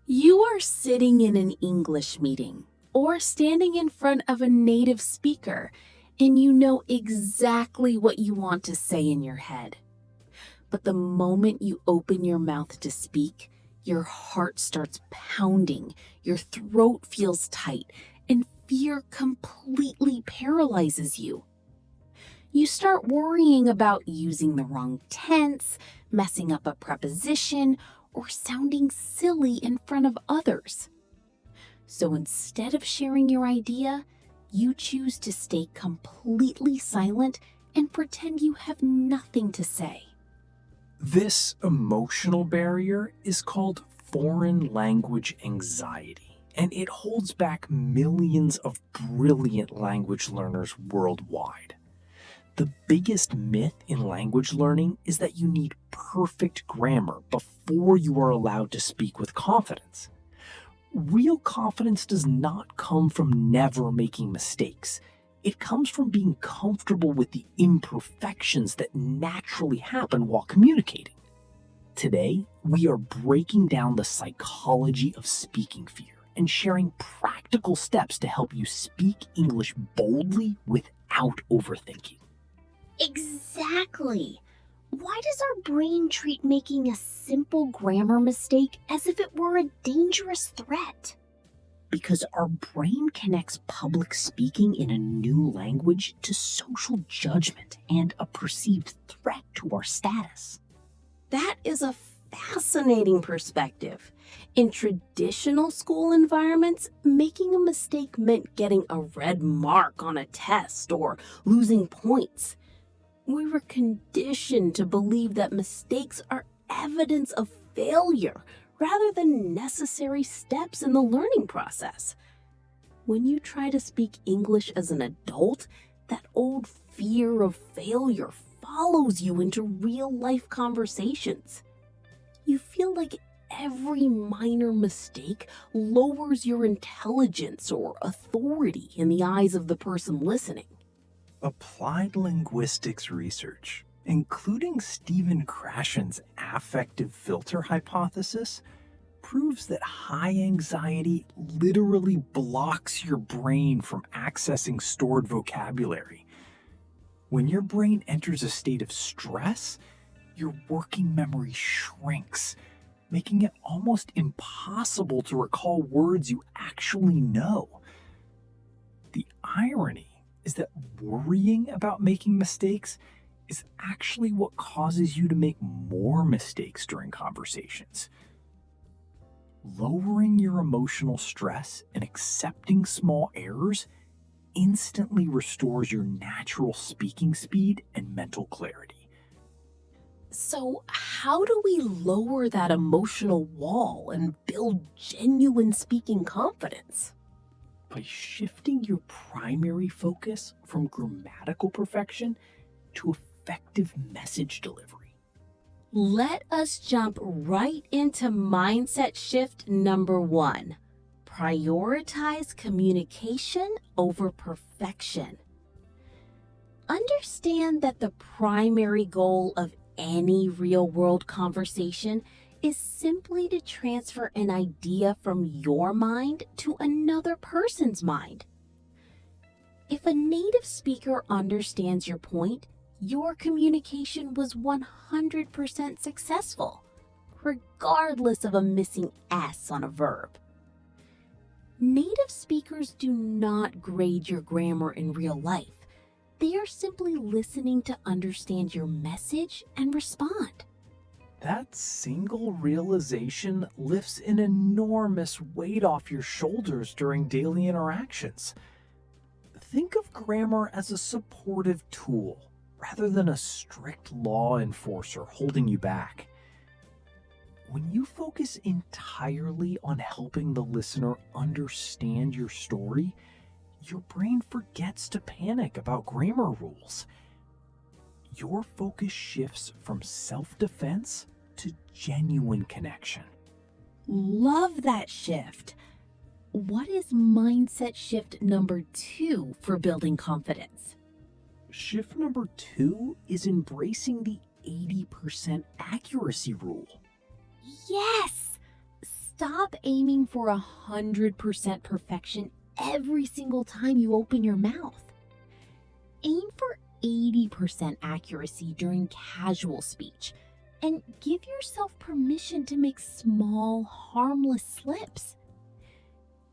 You are sitting in an English meeting or standing in front of a native speaker, and you know exactly what you want to say in your head. But the moment you open your mouth to speak, your heart starts pounding, your throat feels tight, and fear completely paralyzes you. You start worrying about using the wrong tense, messing up a preposition, or sounding silly in front of others. So instead of sharing your idea, you choose to stay completely silent and pretend you have nothing to say. This emotional barrier is called foreign language anxiety, and it holds back millions of brilliant language learners worldwide. The biggest myth in language learning is that you need perfect grammar before you are allowed to speak with confidence. Real confidence does not come from never making mistakes. It comes from being comfortable with the imperfections that naturally happen while communicating. Today, we are breaking down the psychology of speaking fear and sharing practical steps to help you speak English boldly without overthinking. Exactly. Why does our brain treat making a simple grammar mistake as if it were a dangerous threat? Because our brain connects public speaking in a new language to social judgment and a perceived threat to our status. That is a fascinating perspective. In traditional school environments, making a mistake meant getting a red mark on a test or losing points. We were conditioned to believe that mistakes are evidence of failure rather than necessary steps in the learning process. When you try to speak English as an adult, that old fear of failure follows you into real-life conversations. You feel like every minor mistake lowers your intelligence or authority in the eyes of the person listening. Applied linguistics research, including Stephen Krashen's affective filter hypothesis, proves that high anxiety literally blocks your brain from accessing stored vocabulary. When your brain enters a state of stress, your working memory shrinks, making it almost impossible to recall words you actually know. The irony is that worrying about making mistakes is actually what causes you to make more mistakes during conversations. Lowering your emotional stress and accepting small errors instantly restores your natural speaking speed and mental clarity. So, how do we lower that emotional wall and build genuine speaking confidence? By shifting your primary focus from grammatical perfection to effective message delivery. Let us jump right into mindset shift number 1. Prioritize communication over perfection. Understand that the primary goal of any real-world conversation is simply to transfer an idea from your mind to another person's mind. If a native speaker understands your point, your communication was 100% successful, regardless of a missing S on a verb. Native speakers do not grade your grammar in real life. They are simply listening to understand your message and respond. That single realization lifts an enormous weight off your shoulders during daily interactions. Think of grammar as a supportive tool rather than a strict law enforcer holding you back. When you focus entirely on helping the listener understand your story, your brain forgets to panic about grammar rules. Your focus shifts from self-defense to genuine connection. Love that shift. What is mindset shift number 2 for building confidence? Shift number 2 is embracing the 80% accuracy rule. Yes! Stop aiming for 100% perfection every single time you open your mouth. Aim for 80% accuracy during casual speech, and give yourself permission to make small, harmless slips.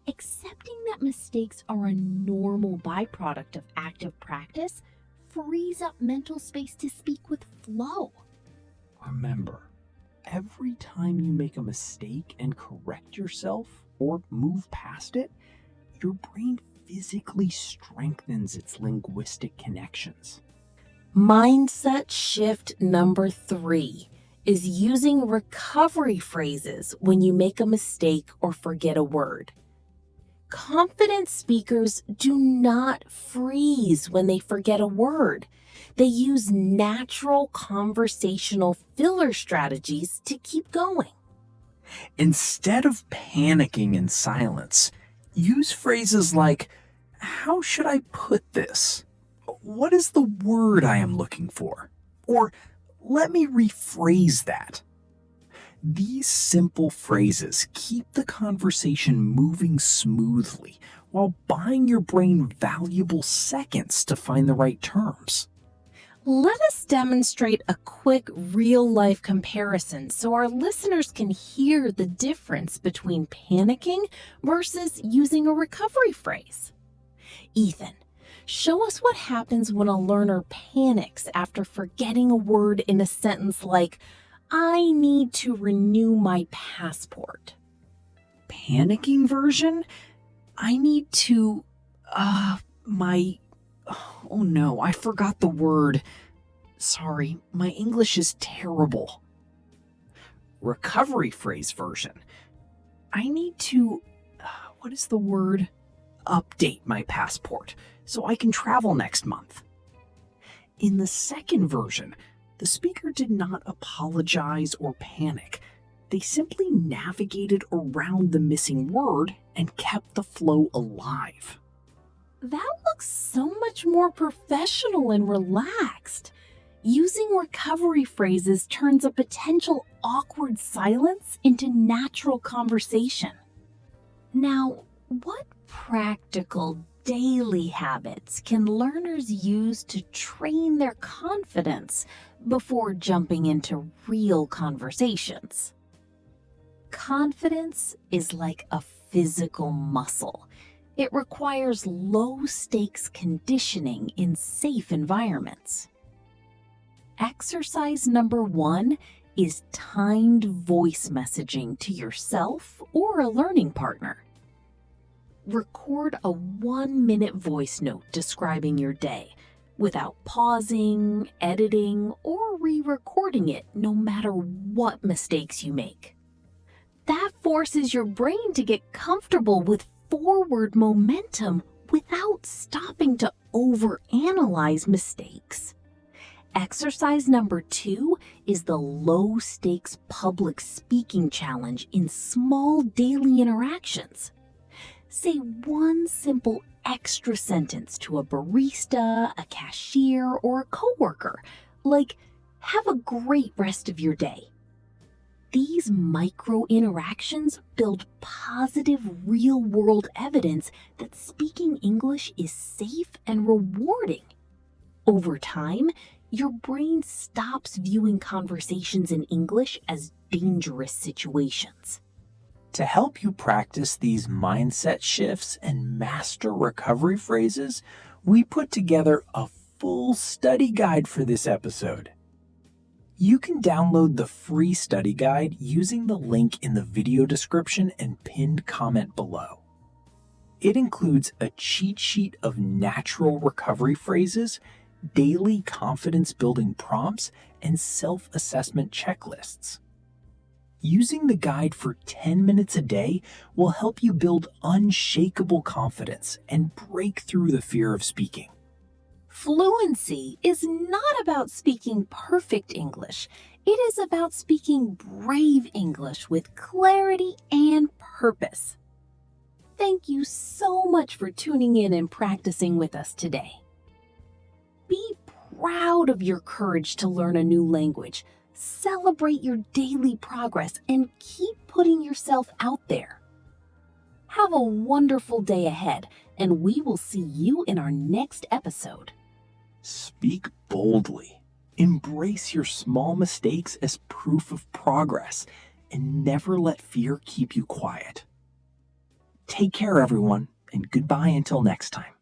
Accepting that mistakes are a normal byproduct of active practice frees up mental space to speak with flow. Remember, every time you make a mistake and correct yourself or move past it, your brain physically strengthens its linguistic connections. Mindset shift number 3 is using recovery phrases when you make a mistake or forget a word. Confident speakers do not freeze when they forget a word. They use natural conversational filler strategies to keep going. Instead of panicking in silence, use phrases like, "How should I put this?" "What is the word I am looking for?" Or, "Let me rephrase that." These simple phrases keep the conversation moving smoothly while buying your brain valuable seconds to find the right terms. Let us demonstrate a quick real-life comparison so our listeners can hear the difference between panicking versus using a recovery phrase. Ethan, show us what happens when a learner panics after forgetting a word in a sentence like, "I need to renew my passport." Panicking version? I need to, oh no, I forgot the word. Sorry, my English is terrible. Recovery phrase version. I need to, what is the word? Update my passport so I can travel next month. In the second version, the speaker did not apologize or panic. They simply navigated around the missing word and kept the flow alive. That looks so much more professional and relaxed. Using recovery phrases turns a potential awkward silence into natural conversation. Now, what practical daily habits can learners use to train their confidence before jumping into real conversations? Confidence is like a physical muscle. It requires low-stakes conditioning in safe environments. Exercise number 1 is timed voice messaging to yourself or a learning partner. Record a 1-minute voice note describing your day without pausing, editing, or re-recording it no matter what mistakes you make. That forces your brain to get comfortable with forward momentum without stopping to overanalyze mistakes. Exercise number 2 is the low-stakes public speaking challenge in small daily interactions. Say one simple extra sentence to a barista, a cashier, or a coworker, like, "Have a great rest of your day." These micro interactions build positive real-world evidence that speaking English is safe and rewarding. Over time, your brain stops viewing conversations in English as dangerous situations. To help you practice these mindset shifts and master recovery phrases, we put together a full study guide for this episode. You can download the free study guide using the link in the video description and pinned comment below. It includes a cheat sheet of natural recovery phrases, daily confidence-building prompts, and self-assessment checklists. Using the guide for 10 minutes a day will help you build unshakable confidence and break through the fear of speaking. Fluency is not about speaking perfect English. It is about speaking brave English with clarity and purpose. Thank you so much for tuning in and practicing with us today. Be proud of your courage to learn a new language. Celebrate your daily progress and keep putting yourself out there. Have a wonderful day ahead, and we will see you in our next episode. Speak boldly. Embrace your small mistakes as proof of progress, and never let fear keep you quiet. Take care, everyone, and goodbye until next time.